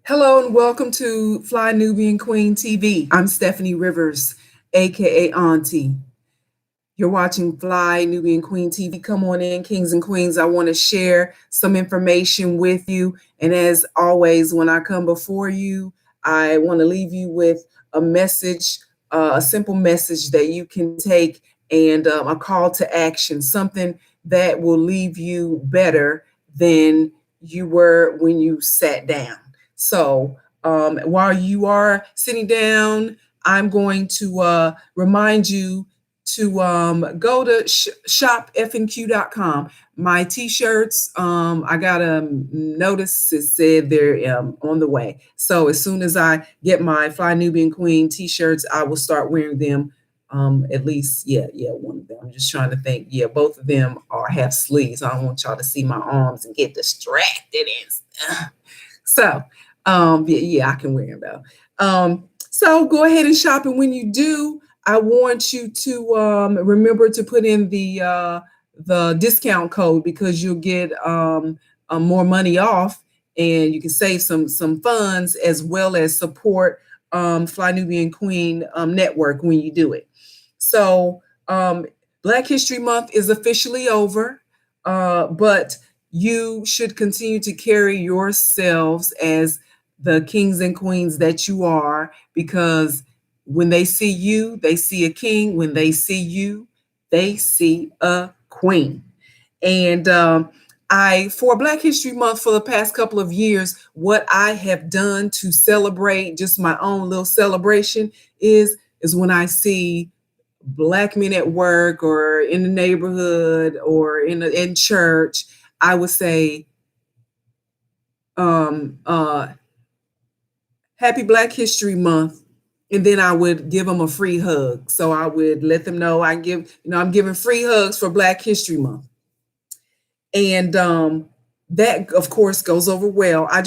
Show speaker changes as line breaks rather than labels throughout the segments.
Hello and welcome to Fly Nubian Queen TV. I'm Stephanie Rivers, aka Auntie. You're watching Fly Nubian Queen TV. Come on in, kings and queens. I want to share some information with you. And as always, when I come before you, I want to leave you with a message, a simple message that you can take and a call to action, something that will leave you better than you were when you sat down. So while you are sitting down, I'm going to remind you to go to shopfnq.com. My t-shirts, I got a notice it said they're on the way. So as soon as I get my Fly Nubian Queen t-shirts, I will start wearing them. At least, one of them. I'm just trying to think. Yeah, both of them are half sleeves. I don't want y'all to see my arms and get distracted and stuff. So, I can wear them though. So go ahead and shop, and when you do, I want you to remember to put in the discount code because you'll get more money off, and you can save some funds as well as support Fly Nubian Queen Network when you do it. So Black History Month is officially over, but you should continue to carry yourselves as the kings and queens that you are, because when they see you, they see a king. When they see you, they see a queen. And for Black History Month for the past couple of years, what I have done to celebrate just my own little celebration is when I see Black men at work or in the neighborhood or in church, I would say, um, uh, Happy Black History Month. And then I would give them a free hug. So I would let them know I'm giving free hugs for Black History Month. And that, of course, goes over well. I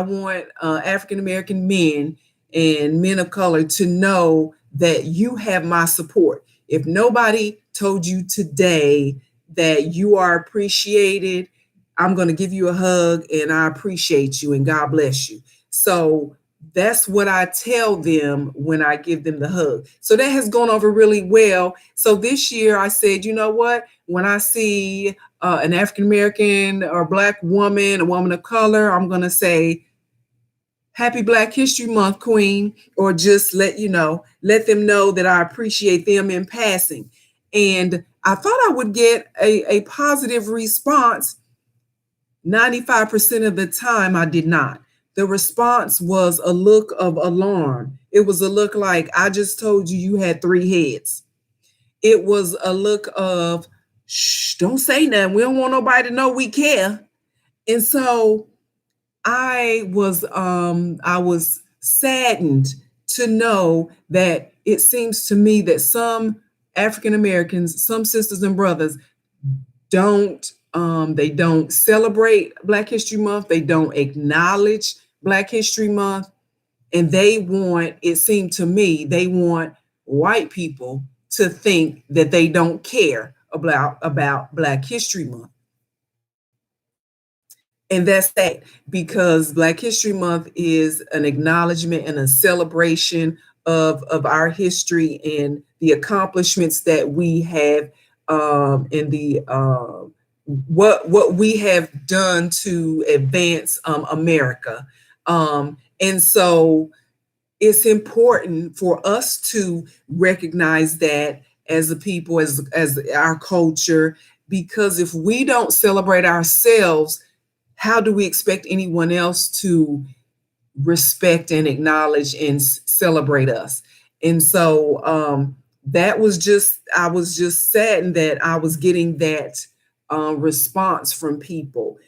want African American men and men of color to know that you have my support. If nobody told you today that you are appreciated, I'm going to give you a hug and I appreciate you and God bless you. So that's what I tell them when I give them the hug. So that has gone over really well. So this year I said, you know what? When I see an African American or Black woman, a woman of color, I'm going to say, Happy Black History Month, Queen, or just let them know that I appreciate them in passing. And I thought I would get a positive response. 95% of the time, I did not. The response was a look of alarm. It was a look like, I just told you you had three heads. It was a look of, shh, don't say nothing. We don't want nobody to know we care. And so I was saddened to know that it seems to me that some African Americans, some sisters and brothers they don't celebrate Black History Month. They don't acknowledge Black History Month. And it seemed to me, they want white people to think that they don't care about Black History Month. And that's sad, because Black History Month is an acknowledgement and a celebration of our history and the accomplishments that we have, and the what we have done to advance America. And so it's important for us to recognize that as a people, as our culture, because if we don't celebrate ourselves, how do we expect anyone else to respect and acknowledge and celebrate us? And so I was just saddened that I was getting that response from people.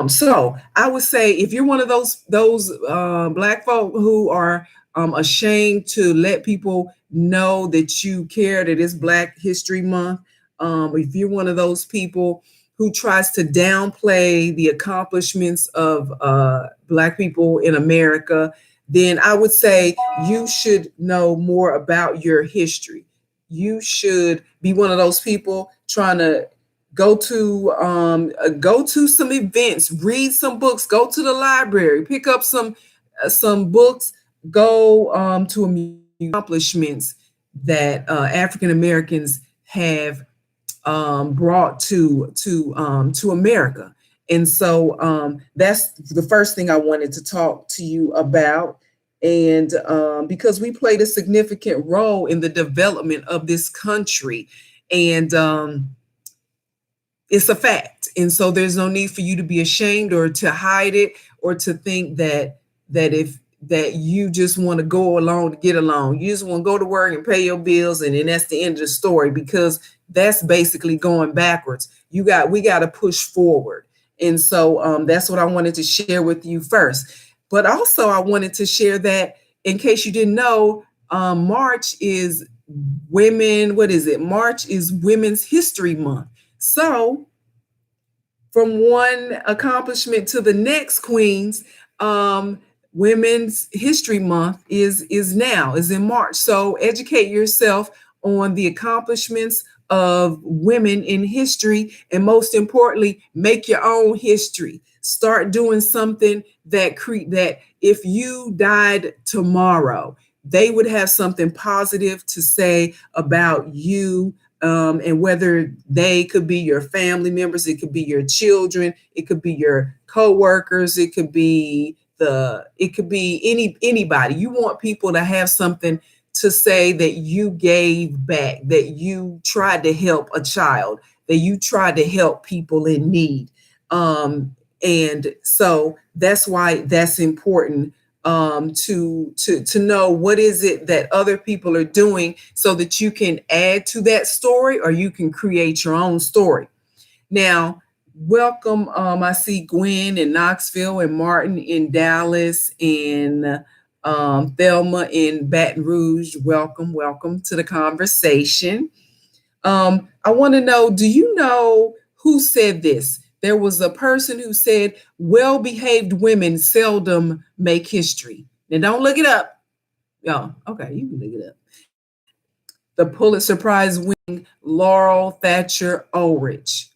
So I would say, if you're one of those Black folk who are ashamed to let people know that you care, that it's Black History Month, if you're one of those people who tries to downplay the accomplishments of Black people in America, then I would say you should know more about your history. You should be one of those people trying to Go to some events, read some books, go to the library, pick up some books, go to accomplishments that African Americans have brought to America. And so that's the first thing I wanted to talk to you about. And because we played a significant role in the development of this country, and it's a fact. And so there's no need for you to be ashamed or to hide it or to think that you just want to go along to get along. You just want to go to work and pay your bills, and then that's the end of the story, because that's basically going backwards. We got to push forward. And so that's what I wanted to share with you first. But also I wanted to share that, in case you didn't know, March is March is Women's History Month. So from one accomplishment to the next, Queens, Women's History Month is in March. So educate yourself on the accomplishments of women in history, and most importantly, make your own history. Start doing something that if you died tomorrow, they would have something positive to say about you. And whether they could be your family members, it could be your children, it could be your co-workers, it could be anybody. You want people to have something to say that you gave back, that you tried to help a child, that you tried to help people in need. And so that's why that's important, to know what is it that other people are doing, so that you can add to that story, or you can create your own story. Now, welcome. I see Gwen in Knoxville, and Martin in Dallas, and Thelma in Baton Rouge. Welcome to the conversation. I want to know, do you know who said this? There was a person who said, well-behaved women seldom make history. Now, don't look it up. Oh, okay, you can look it up. The Pulitzer Prize winning Laurel Thatcher Ulrich.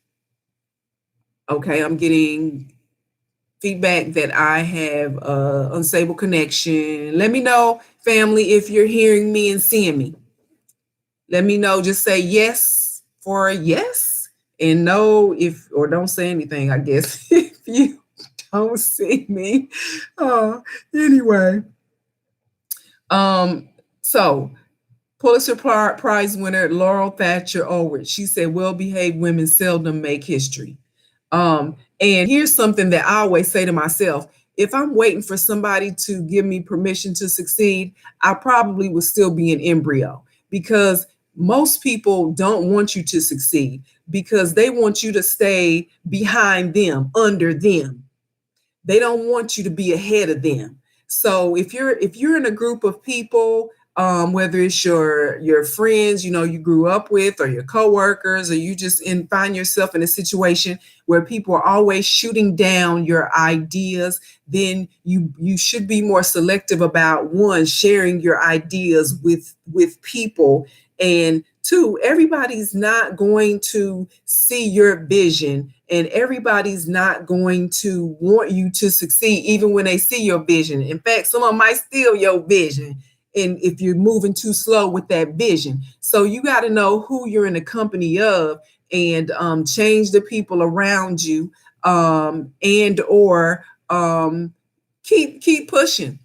Okay, I'm getting feedback that I have unstable connection. Let me know, family, if you're hearing me and seeing me. Let me know. Just say yes for yes, and no or don't say anything, I guess, if you don't see me. Anyway. So Pulitzer Prize winner Laurel Thatcher Ulrich, she said, well-behaved women seldom make history. And here's something that I always say to myself: if I'm waiting for somebody to give me permission to succeed, I probably would still be an embryo, because most people don't want you to succeed, because they want you to stay behind them, under them. They don't want you to be ahead of them. So if you're in a group of people, whether it's your friends, you grew up with, or your coworkers, or you just find yourself in a situation where people are always shooting down your ideas, then you should be more selective about, one, sharing your ideas with people, and two, everybody's not going to see your vision, and everybody's not going to want you to succeed, even when they see your vision. In fact, someone might steal your vision, and if you're moving too slow with that vision. So you got to know who you're in the company of, and change the people around you, and or keep pushing.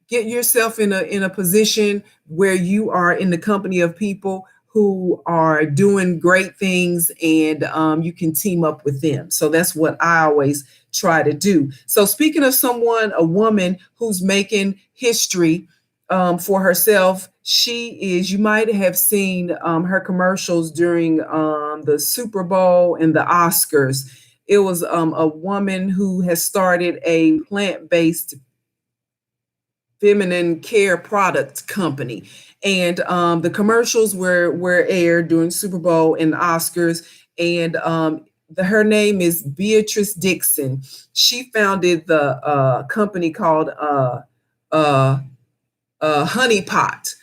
Get yourself in a position where you are in the company of people who are doing great things, and you can team up with them. So that's what I always try to do. So speaking of a woman who's making history for herself, you might have seen her commercials during the Super Bowl and the Oscars. It was a woman who has started a plant-based feminine care product company, and the commercials were aired during Super Bowl and the Oscars, and her name is Beatrice Dixon. She founded the company called Honey Pot.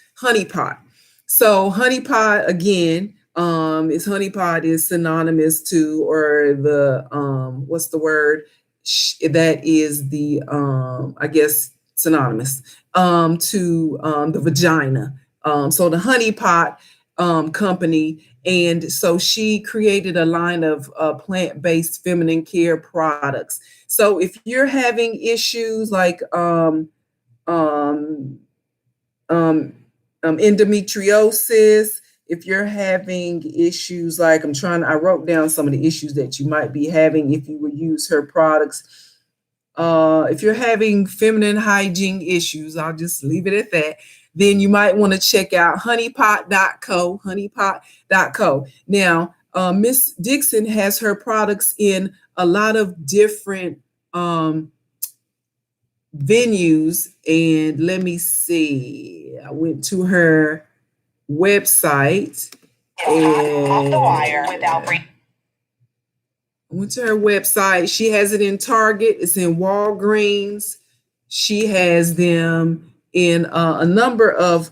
So Honey Pot, again, Is honey pot is synonymous to, or the what's the word? That is the I guess synonymous to the vagina. So the honey pot company, and so she created a line of plant-based feminine care products. So if you're having issues like um, um, endometriosis, if you're having issues like I wrote down some of the issues that you might be having if you would use her products. If you're having feminine hygiene issues, I'll just leave it at that. Then you might want to check out honeypot.co, honeypot.co. Now, Miss Dixon has her products in a lot of different venues, and let me see. I went to her website and I went to her website. She has it in Target. It's in Walgreens. She has them in a number of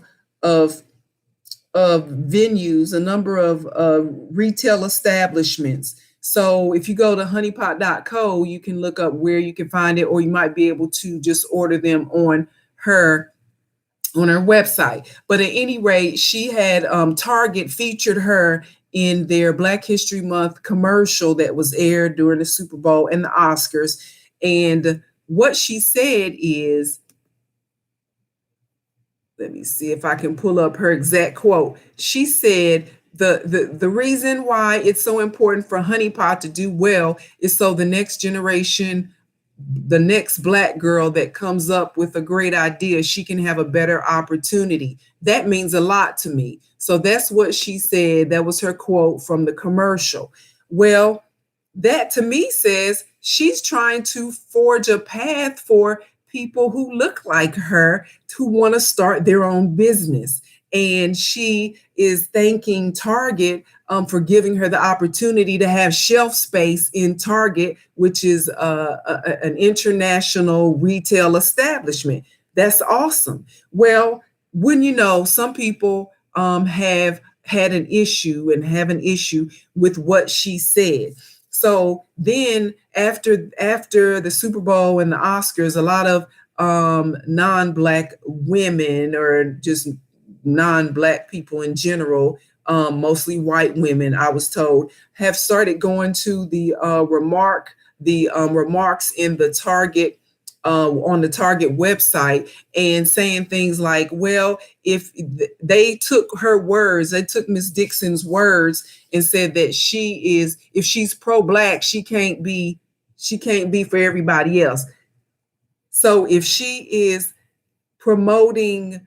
venues, a number of retail establishments. So if you go to honeypot.co, you can look up where you can find it, or you might be able to just order them on her website. But at any rate, she had Target featured her in their Black History Month commercial that was aired during the Super Bowl and the Oscars. And what she said is, let me see if I can pull up her exact quote. She said, the reason why it's so important for Honey Pot to do well is so the next generation, the next Black girl that comes up with a great idea, she can have a better opportunity. That means a lot to me. So that's what she said. That was her quote from the commercial. Well, that to me says she's trying to forge a path for people who look like her, who want to start their own business. And she is thanking Target for giving her the opportunity to have shelf space in Target, which is an international retail establishment. That's awesome. Well, wouldn't you know, some people have had an issue and have an issue with what she said. So then after the Super Bowl and the Oscars, a lot of non-Black women, or just non-Black people in general, mostly white women, I was told, have started going to the remarks in the Target on the Target website and saying things like, well, if they took her words, they took Miss Dixon's words and said that if she's pro-Black, she can't be for everybody else. So if she is promoting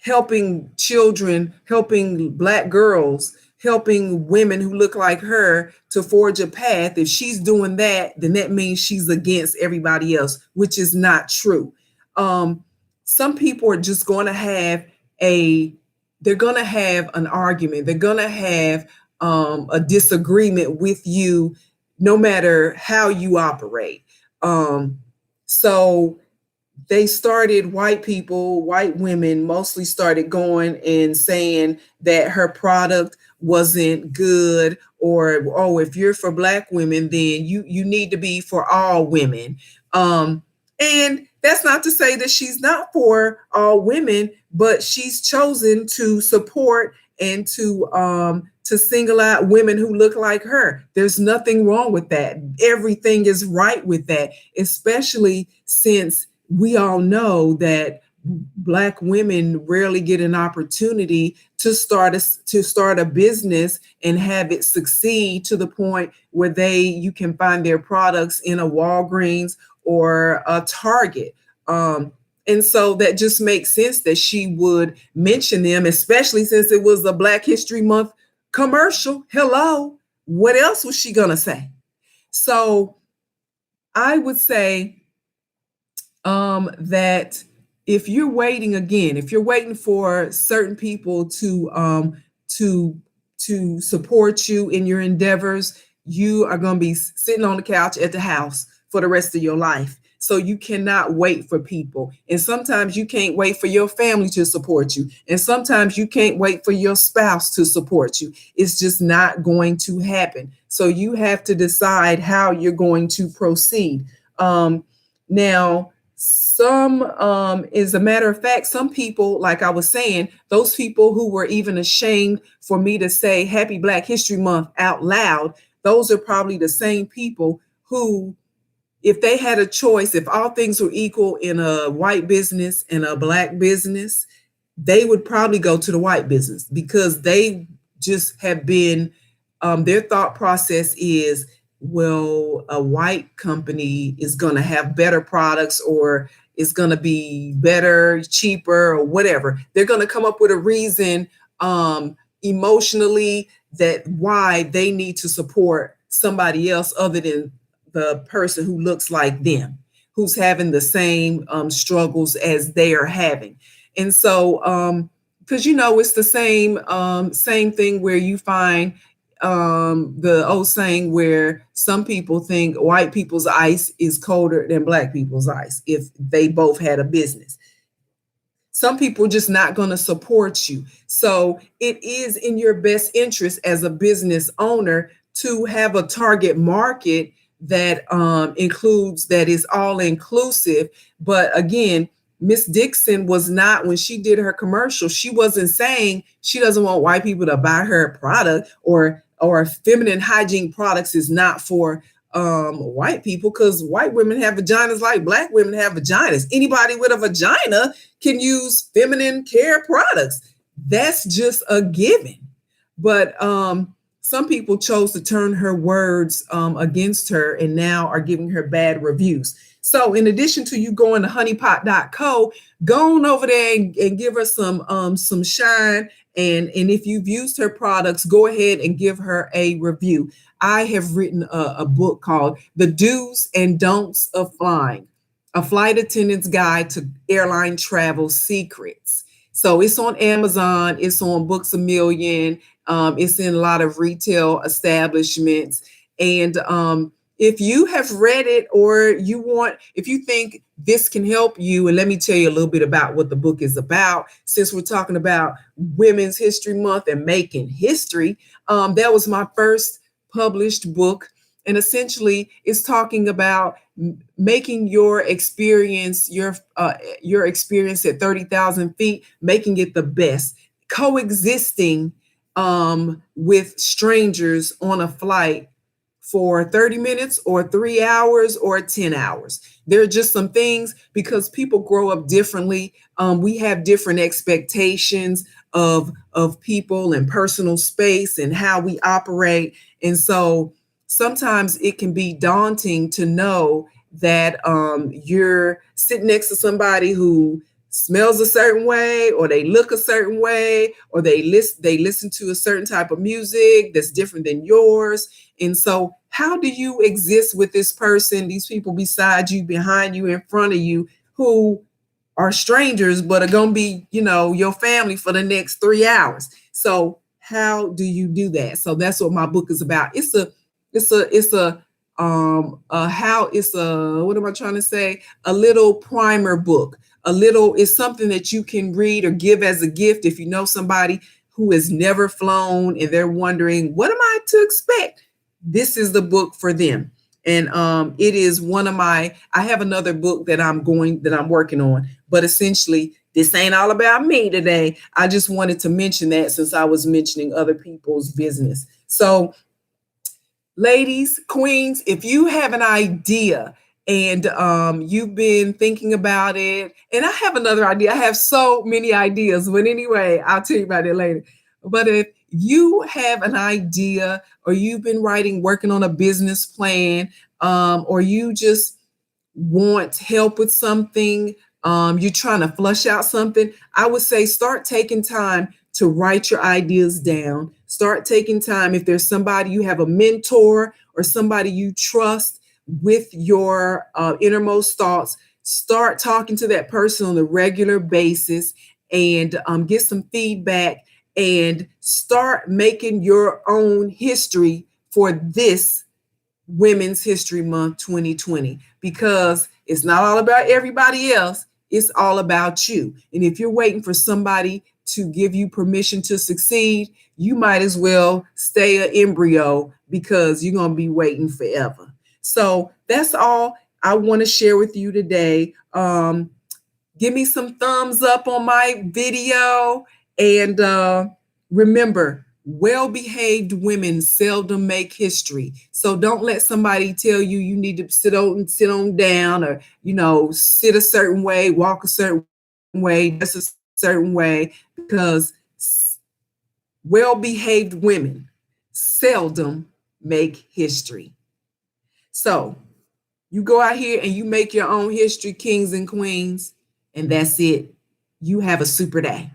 helping children, helping Black girls, helping women who look like her to forge a path, if she's doing that, then that means she's against everybody else, which is not true. Some people are just going to have they're going to have an argument. They're going to have a disagreement with you, no matter how you operate. So they started, white women mostly started going and saying that her product wasn't good, or, oh, if you're for Black women, then you need to be for all women. And that's not to say that she's not for all women, but she's chosen to support and to single out women who look like her. There's nothing wrong with that. Everything is right with that, especially since we all know that Black women rarely get an opportunity to start a business and have it succeed to the point where you can find their products in a Walgreens or a Target. And so that just makes sense that she would mention them, especially since it was a Black History Month commercial. Hello, what else was she gonna say? So I would say that if you're waiting for certain people to support you in your endeavors, you are going to be sitting on the couch at the house for the rest of your life. So you cannot wait for people. And sometimes you can't wait for your family to support you. And sometimes you can't wait for your spouse to support you. It's just not going to happen. So you have to decide how you're going to proceed. Now, some, as a matter of fact, some people, like I was saying, those people who were even ashamed for me to say Happy Black History Month out loud, those are probably the same people who, if they had a choice, if all things were equal in a white business and a black business, they would probably go to the white business because they just have been, their thought process is, well, a white company is going to have better products or is going to be better, cheaper, or whatever. They're going to come up with a reason emotionally that why they need to support somebody else other than the person who looks like them, who's having the same struggles as they are having. And so, because it's the same thing where you find the old saying where some people think white people's ice is colder than black people's ice if they both had a business. Some people are just not going to support you. So it is in your best interest as a business owner to have a target market that includes, that is all inclusive. But again, Miss Dixon was not, when she did her commercial, she wasn't saying she doesn't want white people to buy her product, or feminine hygiene products is not for white people, because white women have vaginas like black women have vaginas. Anybody with a vagina can use feminine care products. That's just a given. But some people chose to turn her words against her and now are giving her bad reviews. So in addition to you going to honeypot.co, go on over there and give her some shine. And if you've used her products, go ahead and give her a review. I have written a book called The Do's and Don'ts of Flying, a flight attendant's guide to airline travel secrets. So it's on Amazon, it's on Books A Million, it's in a lot of retail establishments. And if you have read it, or if you think this can help you, and let me tell you a little bit about what the book is about, since we're talking about Women's History Month and making history. That was my first published book. And essentially it's talking about making your experience at 30,000 feet, making it the best, coexisting with strangers on a flight for 30 minutes or 3 hours or 10 hours. There are just some things, because people grow up differently. We have different expectations of people and personal space and how we operate. And so sometimes it can be daunting to know that you're sitting next to somebody who smells a certain way, or they look a certain way, or they listen to a certain type of music that's different than yours. And so how do you exist with this person, these people beside you, behind you, in front of you, who are strangers but are going to be, your family for the next 3 hours? So how do you do that? So that's what my book is about. What am I trying to say? A little primer book. It's something that you can read or give as a gift if you know somebody who has never flown and they're wondering, what am I to expect? This is the book for them. And it is I have another book that I'm working on, but essentially this ain't all about me today. I just wanted to mention that since I was mentioning other people's business. So ladies, queens, if you have an idea and you've been thinking about it, and I have another idea. I have so many ideas, but anyway, I'll tell you about it later. But if you have an idea, or you've been working on a business plan, or you just want help with something, you're trying to flush out something, I would say start taking time to write your ideas down. Start taking time. If there's somebody, you have a mentor or somebody you trust with your innermost thoughts, start talking to that person on a regular basis and get some feedback and start making your own history for this Women's History Month 2020, because It's not all about everybody else. It's all about you. And if you're waiting for somebody to give you permission to succeed, you might as well stay an embryo because you're going to be waiting forever. So that's all I want to share with you today. Give me some thumbs up on my video. And remember, well-behaved women seldom make history. So don't let somebody tell you you need to sit on down, or sit a certain way, walk a certain way, dress a certain way, because well-behaved women seldom make history. So you go out here and you make your own history, kings and queens, and that's it. You have a super day.